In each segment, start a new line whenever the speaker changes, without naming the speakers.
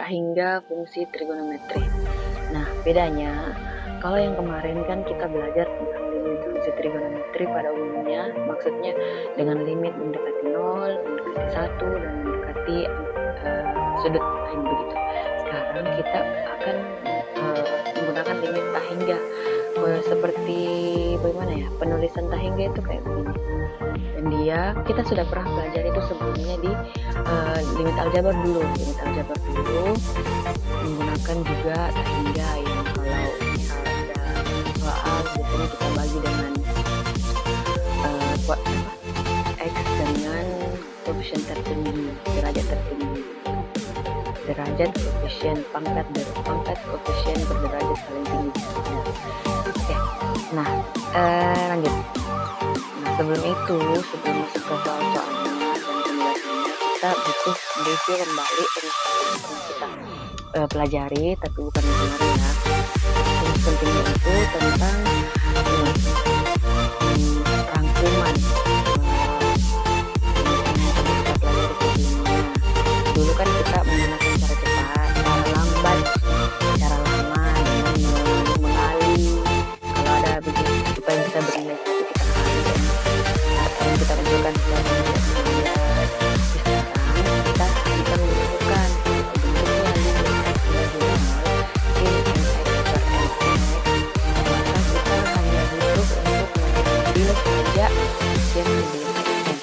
tak hingga fungsi trigonometri. Nah, bedanya kalau yang kemarin kan kita belajar tentang limit fungsi trigonometri pada umumnya, maksudnya dengan limit mendekati 0, mendekati 1, dan mendekati sudut lain begitu. Sekarang kita akan menggunakan limit tak hingga. Seperti bagaimana ya, penulisan tak hingga itu kayak begini. Dan kita sudah pernah belajar itu sebelumnya di limit aljabar dulu. Limit aljabar dulu menggunakan juga tak hingga yang kalau misal ada soal biasanya kita bagi dengan x dengan koefisien tertinggi, derajat tertinggi, derajat koefisien pangkat koefisien berderajat paling tinggi. Oke, nah lanjut. Nah, sebelum masuk ke soal-soalnya dan penjelasannya, kita butuh mereview kembali rumus yang pernah kita pelajari, tapi bukan kemarin ya. Rumus pentingnya itu tentang rangkuman dulu kan kita menggunakan cara cepat, cara lambat, cara lama dengan mengali. Kalau ada begitu supaya bisa bernilai satu kita kali dan yang kita masukkan ke dalam sekarang kita bisa menentukan bentuknya limit x diagonal sin nx per nx, maka kita hanya butuh untuk mengambil saja sin sebelum x.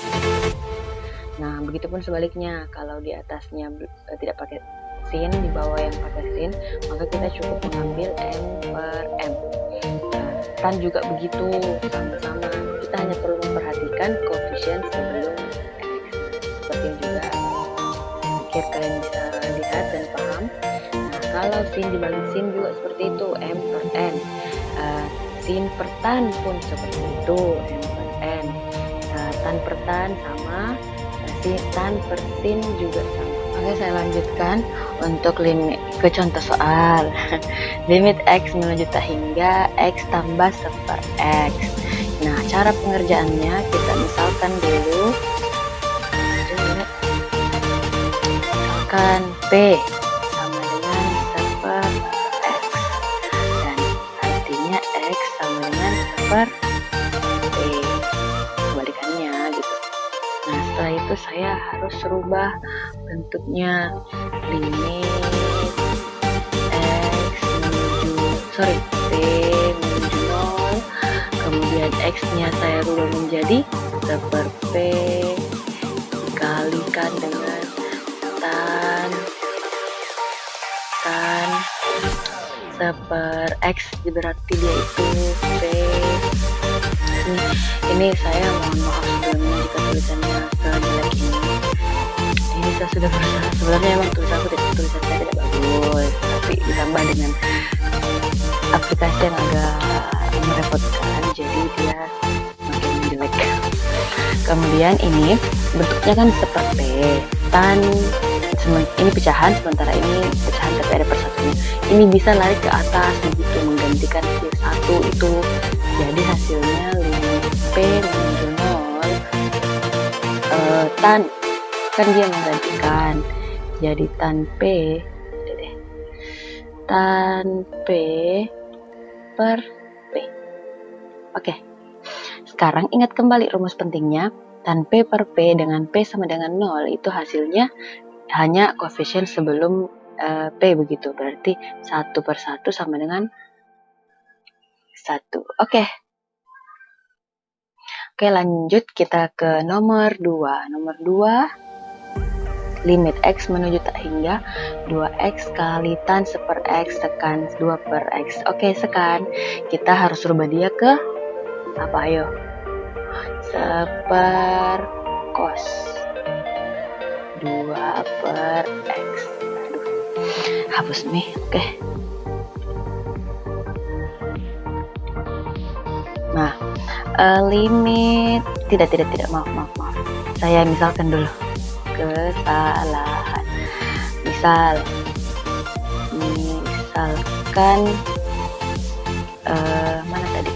Nah, begitupun sebaliknya, kalau di atasnya tidak pakai sin, di bawah yang pakai sin, maka kita cukup mengambil m per m. Nah, tan juga begitu, sama-sama. Kita hanya perlu memperhatikan koefisien sebelum x. Seperti yang juga pikir kalian bisa lihat dan paham. Nah, kalau sin dibagi sin juga seperti itu, m per n. Sin per tan pun seperti itu, m per n. Tan per tan sama, tan per sin juga sama. Oke, saya lanjutkan untuk limit ke contoh soal. Limit x menuju tak hingga x tambah 1 per x. Nah, cara pengerjaannya kita misalkan dulu, misalkan p sama dengan 1 per x, dan artinya x sama dengan 1 per p, kebalikannya gitu. Nah, setelah itu saya harus rubah bentuknya, limit p menuju 0, kemudian x nya saya rubah menjadi 1 per p dikalikan dengan tan 1 per x, berarti dia itu p. Ini saya mohon maaf sebelumnya jika tulisannya sejelek ini saya sudah berusaha. Sebenarnya emang tulisan saya tidak bagus, tapi ditambah dengan aplikasi yang agak merepotkan, jadi dia makin jelek. Kemudian ini bentuknya kan seperti tan, ini pecahan, sementara ini pecahan tapi ada persatunya. Ini bisa lari ke atas begitu, menggantikan si 1 itu. Jadi hasilnya limit p menuju 0, tan kan dia menggantikan, jadi tan p per p. Oke, sekarang ingat kembali rumus pentingnya. Tan p per p dengan p sama dengan 0 itu hasilnya hanya koefisien sebelum p begitu, berarti 1 per 1 sama dengan 1. Oke, lanjut kita ke nomor 2. Nomor 2, limit x menuju tak hingga 2x kali tan 1 per x tekan 2 per x. Oke, sekarang kita harus rubah dia ke apa, ayo? 1 per cos 2 per x. Aduh, hapus nih. Oke. Nah, limit tidak, maaf. Saya misalkan dulu. Kesalahan. Misalkan mana tadi?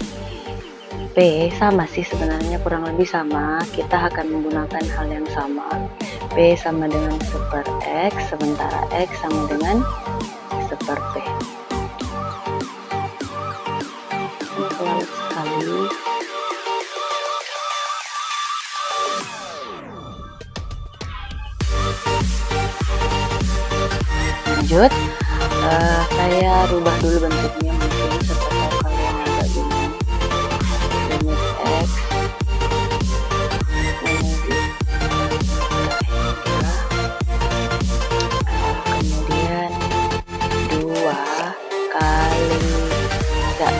P sama sih sebenarnya, kurang lebih sama. Kita akan menggunakan hal yang sama. P sama dengan 1/X, sementara X sama dengan 1/P. Selalu sekali. Lanjut, saya rubah dulu bentuknya, mungkin siapa kalian agak bingung. Limit X menuju kemudian 2 kali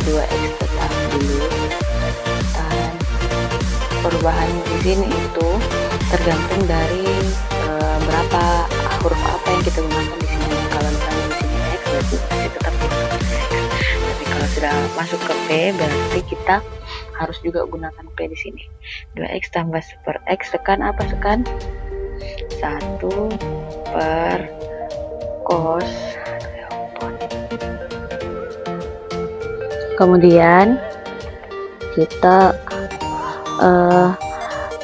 2x tetap dulu, dan perubahan di sini itu tergantung dari berapa huruf apa yang kita gunakan di sini. Kalau misalnya di sini x berarti masih tetap gunakan x, tapi kalau sudah masuk ke p berarti kita harus juga gunakan p di sini. 2x tambah 1/x tekan apa, tekan 1 per cos. Kemudian kita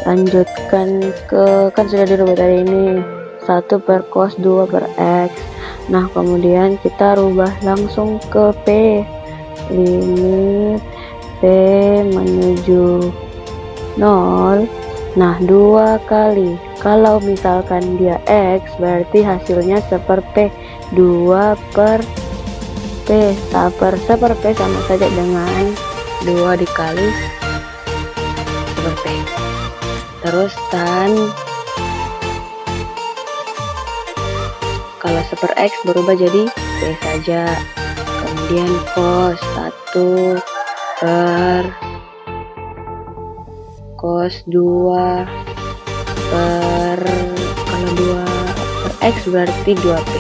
lanjutkan ke, kan sudah dirubah tadi ini 1 per cos 2 per x. Nah kemudian kita rubah langsung ke p, limit p menuju 0. Nah 2 kali, kalau misalkan dia x berarti hasilnya 1/p, 2 per p, 1/p sama saja dengan 2 dikali 1/p. Terus tan, kalau 1/x berubah jadi p saja. Kemudian cos 1 per cos 2 per, kalau 2 per x berarti 2p.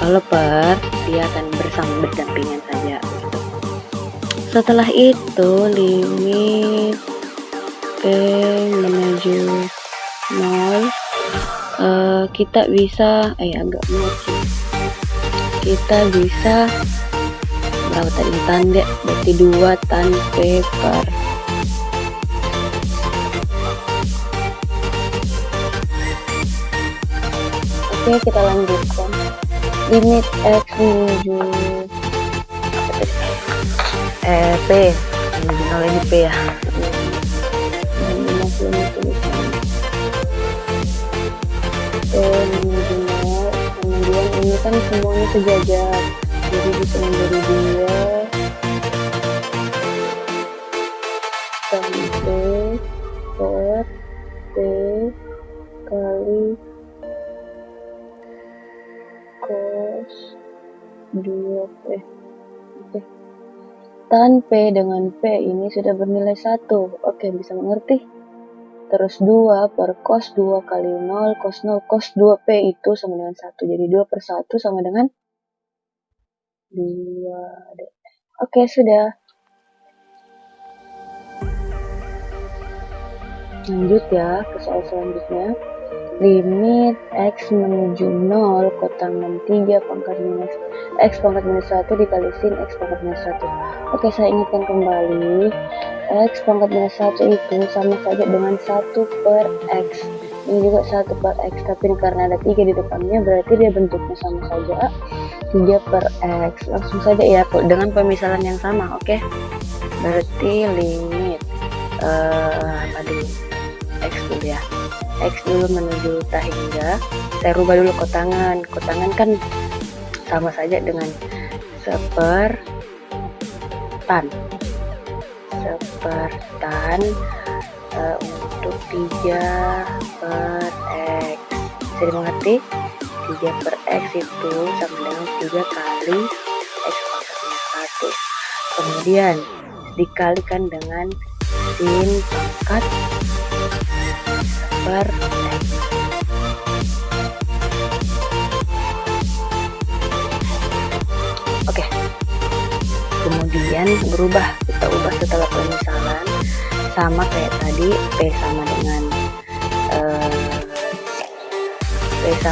Kalau per, dia akan berdampingan saja. Setelah itu limit p menuju 0, kita bisa agak mati. Kita bisa berapa tadi, tanda berarti 2 tan p per Oke, kita lanjutkan. Limit x menuju p menuju 0, ini p ya. P menuju 0, kemudian ini kan semuanya sejajar, jadi bisa menjadi 2 sampai per p kali cos 2p. Oke. Tan p dengan p ini sudah bernilai 1. Oke, bisa mengerti? Terus 2 per cos 2 kali 0 cos 0 cos 2p itu sama dengan 1. Jadi 2 per 1 sama dengan 2D. Oke, sudah. Lanjut ya ke soal selanjutnya. Limit x menuju 0 kotangan 3 pangkat minus x pangkat minus 1 dikali sin x pangkat minus 1. Oke, saya ingatkan kembali, x pangkat minus 1 itu sama saja dengan 1 per x. Ini juga 1 per x, tapi karena ada 3 di depannya berarti dia bentuknya sama saja, 3 per x. Langsung saja ya dengan pemisalan yang sama. Oke, berarti limit x dulu ya, x dulu menuju hingga saya rubah dulu kotangan kan sama saja dengan 1/tan untuk 3 per x. Bisa dimengerti? 3 per x itu sama dengan 3 kali x pangkat minus 1, kemudian dikalikan dengan sin pangkat per x. Oke, kemudian kita ubah setelah pemisalan sama kayak tadi, p sama dengan x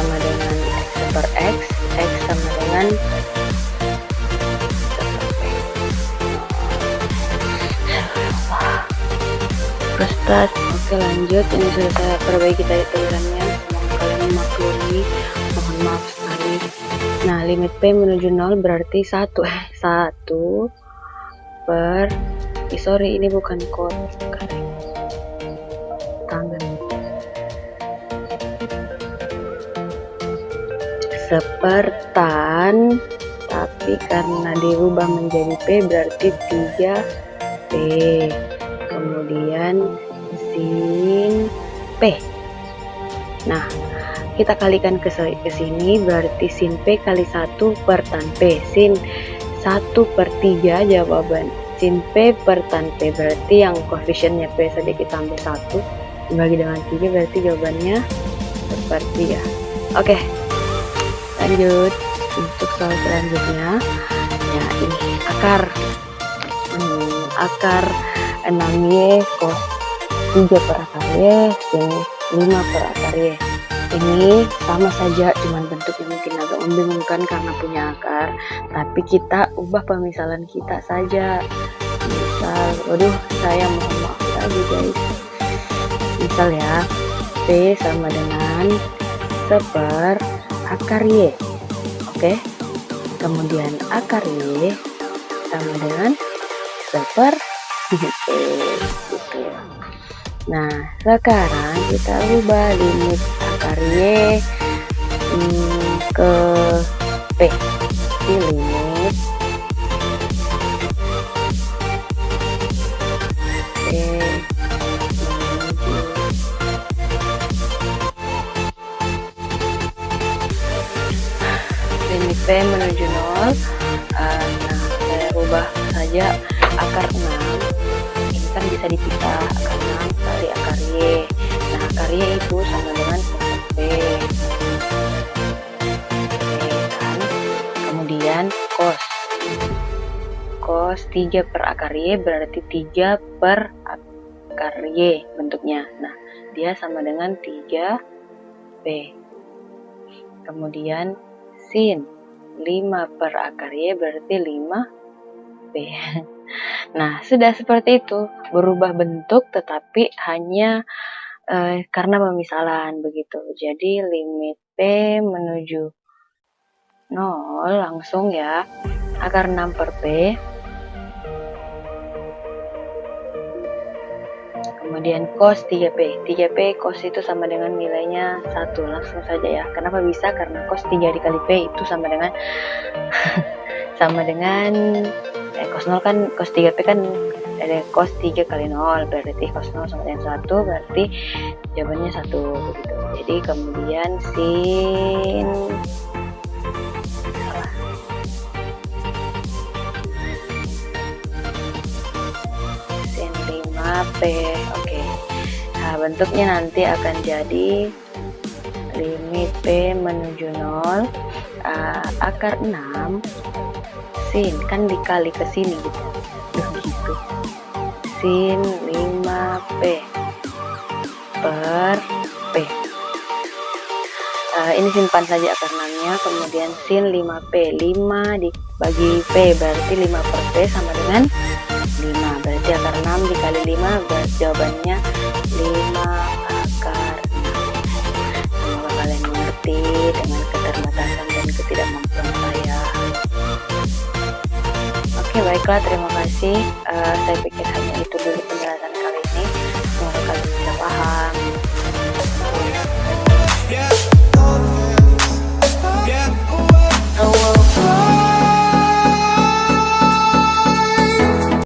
per x sama dengan Oke, lanjut. Ini sudah saya perbaiki tadi tulisannya. Nah, limit P menuju 0 berarti 1 per, sorry ini bukan cos, tangan, sepertan, tapi karena dirubah menjadi P berarti 3P, kemudian sin P. Nah, kita kalikan ke sini berarti sin P kali 1 per tan P, sin 1/3 jawaban sin P per tan P, berarti yang koefisiennya P sedikit tambah 1 dibagi dengan 3 berarti jawabannya seperti ya. Oke, lanjut untuk soal selanjutnya ya, ini akar 6y cos 3 per akar y sin 5 per akar y. Ini sama saja, cuman bentuknya mungkin agak membingungkan karena punya akar, tapi kita ubah pemisalan kita saja. Misal, waduh saya mohon maaf lagi guys, misal ya, P sama dengan seper akar y, oke, kemudian akar y sama dengan seper P gitu. Nah, sekarang kita ubah limit akar y ke P, di limit P menuju 0. Nah, saya ubah saja akar 6 ini kan bisa dipisah, akar 6 kali akar y. Nah, akar y itu sama dengan P, kan? Kemudian cos 3 per akar y berarti 3 per akar y bentuknya. Nah, dia sama dengan 3P. Kemudian sin 5 per akar y berarti 5P. Nah, sudah seperti itu, berubah bentuk tetapi hanya karena pemisalan begitu. Jadi limit P menuju 0 langsung ya, akar 6 per P, kemudian cos 3P. 3P cos itu sama dengan nilainya 1, langsung saja ya. Kenapa bisa? Karena cos 3 dikali P itu sama dengan cos 0 kan, cos 3P kan ada cos 3 kali 0 berarti cos 0 sama dengan 1, berarti jawabannya 1 begitu. Jadi kemudian sin 5P, oke. Nah, bentuknya nanti akan jadi limit P menuju 0 akar 6 sin, kan dikali ke sini gitu, begitu, sin 5P per P. Ini simpan saja akar 6-nya, kemudian sin 5P, 5 dibagi P berarti 5 per P sama dengan 5, berarti akar 6 dikali 5 berarti jawabannya 5 akar 6. Semoga kalian mengerti dengan keterbatasan dan ketidakmampuan saya. Oke, baiklah, terima kasih. Saya pikir hanya itu dulu penjelasan kali ini. Semoga kalian bisa paham.